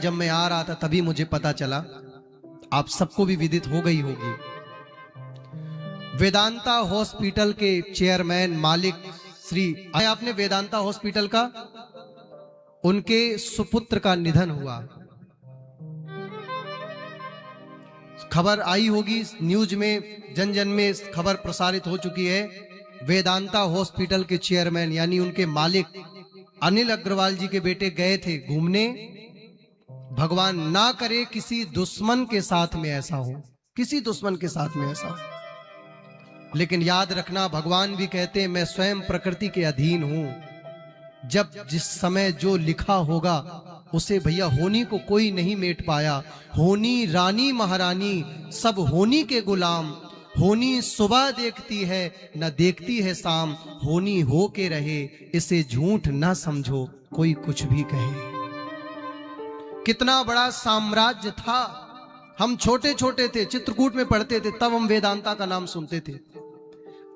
जब मैं आ रहा था तभी मुझे पता चला, आप सबको भी विदित हो गई होगी, वेदांता हॉस्पिटल के चेयरमैन मालिक श्री, आपने वेदांता हॉस्पिटल का, उनके सुपुत्र का निधन हुआ। खबर आई होगी न्यूज में, जन जन में खबर प्रसारित हो चुकी है। वेदांता हॉस्पिटल के चेयरमैन यानी उनके मालिक अनिल अग्रवाल जी के बेटे गए थे घूमने। भगवान ना करे किसी दुश्मन के साथ में ऐसा हो, किसी दुश्मन के साथ में ऐसा हो। लेकिन याद रखना, भगवान भी कहते हैं मैं स्वयं प्रकृति के अधीन हूं। जब जिस समय जो लिखा होगा उसे भैया होनी को कोई नहीं मेट पाया। होनी रानी महारानी सब होनी के गुलाम, होनी सुबह देखती है न देखती है शाम, होनी हो के रहे इसे झूठ ना समझो कोई कुछ भी कहे। कितना बड़ा साम्राज्य था। हम छोटे छोटे थे, चित्रकूट में पढ़ते थे, तब हम वेदांता का नाम सुनते थे।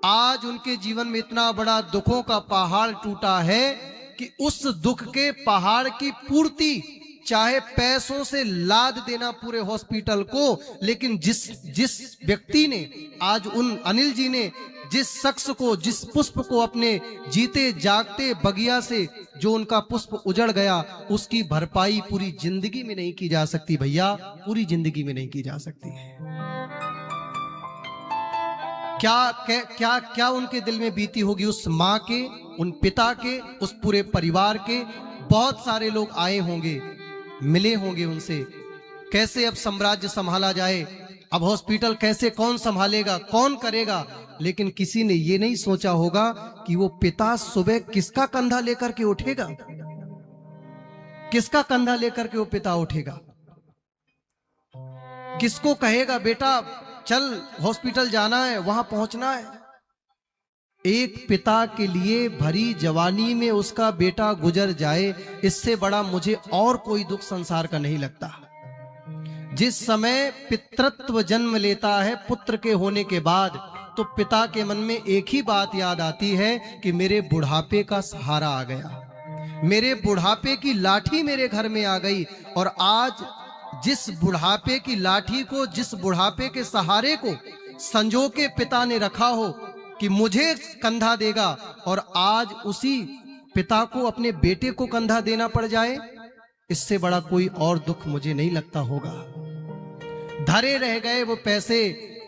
आज उनके जीवन में इतना बड़ा दुखों का पहाड़ टूटा है कि उस दुख के पहाड़ की पूर्ति चाहे पैसों से लाद देना पूरे हॉस्पिटल को, लेकिन जिस व्यक्ति ने आज उन अनिल जी ने जिस शख्स को, जिस पुष्प को अपने जीते जागते बगिया से जो उनका पुष्प उजड़ गया, उसकी भरपाई पूरी जिंदगी में नहीं की जा सकती भैया, पूरी जिंदगी में नहीं की जा सकती है। क्या उनके दिल में बीती होगी उस माँ के, उन पिता के, उस पूरे परिवार के। बहुत सारे लोग आए होंगे, मिले होंगे उनसे, कैसे अब साम्राज्य संभाला जाए, अब हॉस्पिटल कैसे, कौन संभालेगा, कौन करेगा। लेकिन किसी ने ये नहीं सोचा होगा कि वो पिता सुबह किसका कंधा लेकर के उठेगा, किसका कंधा लेकर के वो पिता उठेगा, किसको कहेगा बेटा चल हॉस्पिटल जाना है, वहां पहुंचना है। एक पिता के लिए भरी जवानी में उसका बेटा गुजर जाए, इससे बड़ा मुझे और कोई दुख संसार का नहीं लगता। जिस समय पितृत्व जन्म लेता है पुत्र के होने के बाद, तो पिता के मन में एक ही बात याद आती है कि मेरे बुढ़ापे का सहारा आ गया, मेरे बुढ़ापे की लाठी मेरे घर में आ गई। और आज जिस बुढ़ापे की लाठी को, जिस बुढ़ापे के सहारे को संजो के पिता ने रखा हो कि मुझे कंधा देगा, और आज उसी पिता को अपने बेटे को कंधा देना पड़ जाए, इससे बड़ा कोई और दुख मुझे नहीं लगता होगा। धरे रह गए वो पैसे,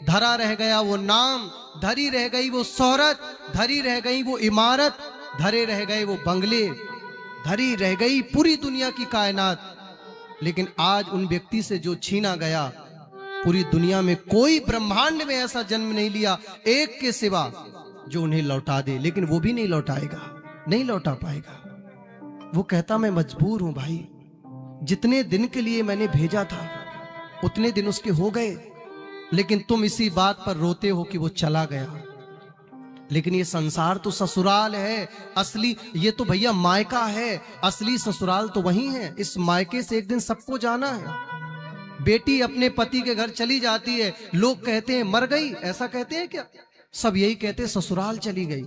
धरा रह गया वो नाम, धरी रह गई वो शोहरत, धरी रह गई वो इमारत, धरे रह गए वो बंगले, धरी रह गई पूरी दुनिया की कायनात। लेकिन आज उन व्यक्ति से जो छीना गया, पूरी दुनिया में कोई ब्रह्मांड में ऐसा जन्म नहीं लिया एक के सिवा जो उन्हें लौटा दे। लेकिन वो भी नहीं लौटाएगा, नहीं लौटा पाएगा। वो कहता मैं मजबूर हूं भाई, जितने दिन के लिए मैंने भेजा था उतने दिन उसके हो गए, लेकिन तुम इसी बात पर रोते हो कि वो चला गया। लेकिन ये संसार तो ससुराल है, असली ये तो भैया मायका है, असली ससुराल तो वही है। इस मायके से एक दिन सबको जाना है। बेटी अपने पति के घर चली जाती है, लोग कहते हैं मर गई, ऐसा कहते हैं क्या? सब यही कहते हैं ससुराल चली गई।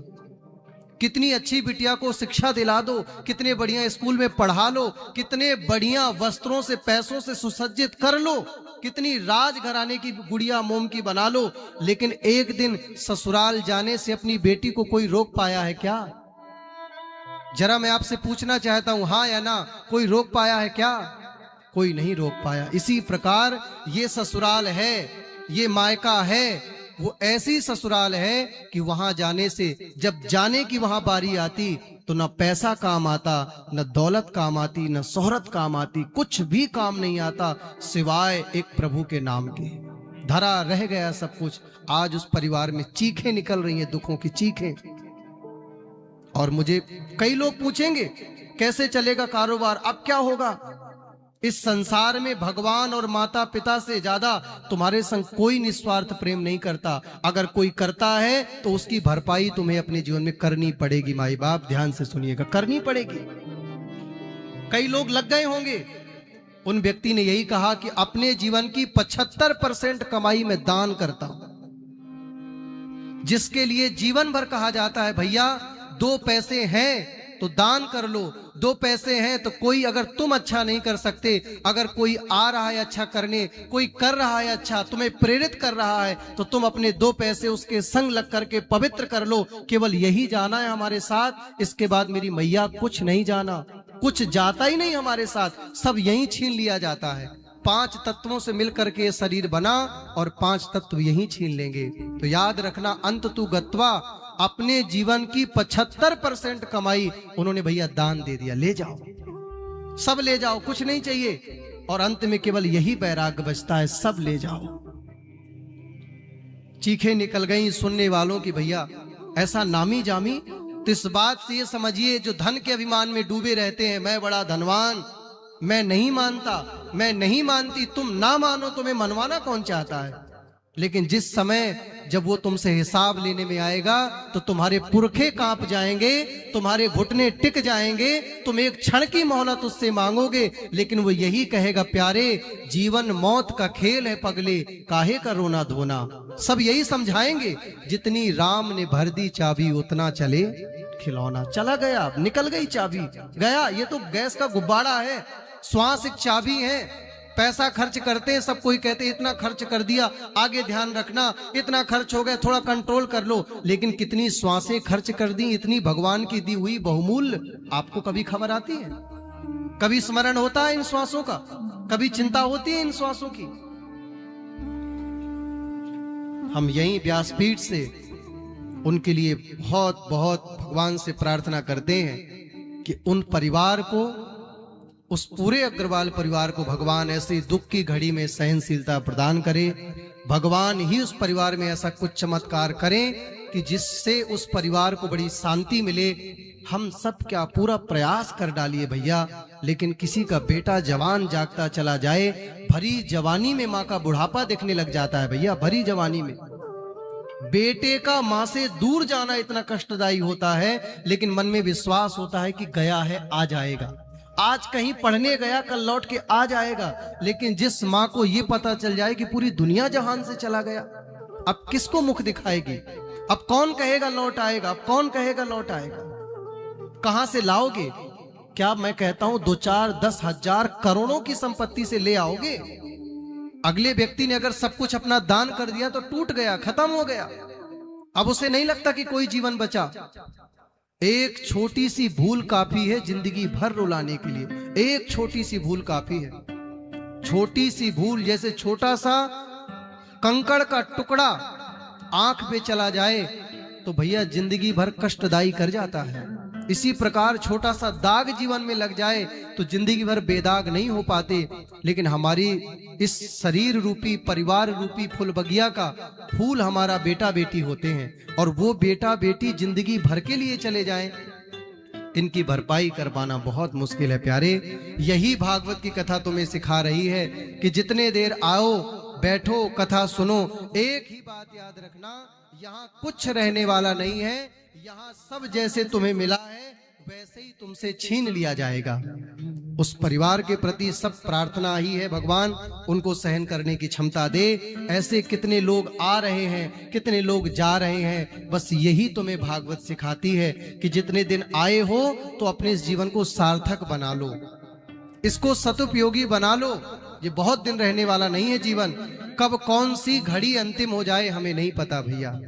कितनी अच्छी बिटिया को शिक्षा दिला दो, कितने बढ़िया स्कूल में पढ़ा लो, कितने बढ़िया वस्त्रों से पैसों से सुसज्जित कर लो, कितनी राजघराने की गुड़िया मोम की बना लो, लेकिन एक दिन ससुराल जाने से अपनी बेटी को कोई रोक पाया है क्या? जरा मैं आपसे पूछना चाहता हूं, हाँ या ना, कोई रोक पाया है क्या? कोई नहीं रोक पाया। इसी प्रकार ये ससुराल है, ये मायका है, वो ऐसी ससुराल है कि वहां जाने से, जब जाने की वहां बारी आती तो न पैसा काम आता, न दौलत काम आती, न शोहरत काम आती, कुछ भी काम नहीं आता सिवाय एक प्रभु के नाम के। धरा रह गया सब कुछ। आज उस परिवार में चीखें निकल रही हैं, दुखों की चीखें। और मुझे कई लोग पूछेंगे कैसे चलेगा कारोबार, अब क्या होगा? इस संसार में भगवान और माता पिता से ज्यादा तुम्हारे संग कोई निस्वार्थ प्रेम नहीं करता। अगर कोई करता है तो उसकी भरपाई तुम्हें अपने जीवन में करनी पड़ेगी। माई बाप ध्यान से सुनिएगा, करनी पड़ेगी। कई लोग लग गए होंगे, उन व्यक्ति ने यही कहा कि अपने जीवन की 75% कमाई में दान करता हूं, जिसके लिए जीवन भर कहा जाता है भैया 2 पैसे हैं तो दान कर लो। 2 पैसे हैं तो कोई, अगर तुम अच्छा नहीं कर सकते, अगर कोई आ रहा है अच्छा करने, कोई कर रहा है अच्छा, तुम्हें प्रेरित कर रहा है, तो तुम अपने 2 पैसे उसके संग लग करके पवित्र कर लो। केवल यही जाना है हमारे साथ, इसके बाद मेरी मैया कुछ नहीं जाना, कुछ जाता ही नहीं हमारे साथ, सब यही छीन लिया जाता है। 5 तत्वों से मिलकर के शरीर बना और 5 तत्व यही छीन लेंगे। तो याद रखना, अंत तु गत्वा, अपने जीवन की 75% कमाई उन्होंने भैया दान दे दिया, ले जाओ, सब ले जाओ, कुछ नहीं चाहिए। और अंत में केवल यही वैराग्य बचता है, सब ले जाओ। चीखें निकल गई सुनने वालों की, भैया ऐसा नामी जामी। तो इस बात से ये समझिए, जो धन के अभिमान में डूबे रहते हैं, मैं बड़ा धनवान, मैं नहीं मानता, मैं नहीं मानती, तुम ना मानो, तुम्हें मनवाना कौन चाहता है। लेकिन जिस समय जब वो तुमसे हिसाब लेने में आएगा तो तुम्हारे पुरखे कांप जाएंगे, तुम्हारे घुटने टिक जाएंगे, तुम एक क्षण की मोहलत उससे मांगोगे, लेकिन वो यही कहेगा, प्यारे जीवन मौत का खेल है पगले, काहे का रोना धोना। सब यही समझाएंगे, जितनी राम ने भर दी चाबी उतना चले खिलौना। चला गया, निकल गई चाबी, गया। ये तो गैस का गुब्बारा है, श्वास एक चाबी है। पैसा खर्च करते हैं, सब कोई कहते हैं इतना खर्च कर दिया, आगे ध्यान रखना, इतना खर्च हो गया, थोड़ा कंट्रोल कर लो। लेकिन कितनी श्वासें खर्च कर दी, इतनी भगवान की दी हुई बहुमूल्य, आपको कभी खबर आती है? कभी स्मरण होता है इन श्वासों का? कभी चिंता होती है इन श्वासों की? हम यही व्यासपीठ से उनके लिए बहुत बहुत भगवान से प्रार्थना करते हैं कि उन परिवार को, उस पूरे अग्रवाल परिवार को भगवान ऐसी दुख की घड़ी में सहनशीलता प्रदान करे। भगवान ही उस परिवार में ऐसा कुछ चमत्कार करें कि जिससे उस परिवार को बड़ी शांति मिले। हम सब क्या पूरा प्रयास कर डालिए भैया, लेकिन किसी का बेटा जवान जागता चला जाए, भरी जवानी में माँ का बुढ़ापा दिखने लग जाता है भैया। भरी जवानी में बेटे का माँ से दूर जाना इतना कष्टदायी होता है, लेकिन मन में विश्वास होता है कि गया है, आ जाएगा, आज कहीं पढ़ने गया, कल लौट के आ जाएगा। लेकिन जिस माँ को ये पता चल जाए कि पूरी दुनिया जहान से चला गया, अब किसको मुख दिखाएगी? अब कौन कहेगा लौट आएगा? अब कौन कहेगा लौट आएगा? कहां से लाओगे? क्या मैं कहता हूं 2, 4, 10 हजार करोड़ों की संपत्ति से ले आओगे? अगले व्यक्ति ने अगर सब कुछ अपना दान कर दिया तो टूट गया, खत्म हो गया। अब उसे नहीं लगता कि कोई जीवन बचा। एक छोटी सी भूल काफी है जिंदगी भर रुलाने के लिए। एक छोटी सी भूल काफी है। छोटी सी भूल, जैसे छोटा सा कंकड़ का टुकड़ा आंख पे चला जाए तो भैया जिंदगी भर कष्टदायी कर जाता है। इसी प्रकार छोटा सा दाग जीवन में लग जाए तो जिंदगी भर बेदाग नहीं हो पाते। लेकिन हमारी इस शरीर रूपी, परिवार रूपी फूल बगिया का फूल हमारा बेटा बेटी होते हैं, और वो बेटा बेटी जिंदगी भर के लिए चले जाएं, इनकी भरपाई कर पाना बहुत मुश्किल है प्यारे। यही भागवत की कथा तुम्हें सिखा रही है कि जितने देर आओ, बैठो, कथा सुनो, एक ही बात याद रखना, यहाँ कुछ रहने वाला नहीं है, यहाँ सब जैसे तुम्हें मिला है वैसे ही तुमसे छीन लिया जाएगा। उस परिवार के प्रति सब प्रार्थना ही है, भगवान उनको सहन करने की क्षमता दे। ऐसे कितने लोग आ रहे हैं, कितने लोग जा रहे हैं, बस यही तुम्हें भागवत सिखाती है कि जितने दिन आए हो तो अपने इस जीवन को सार्थक बना लो, इसको सदुपयोगी बना लो। ये बहुत दिन रहने वाला नहीं है जीवन, कब कौन सी घड़ी अंतिम हो जाए हमें नहीं पता भैया।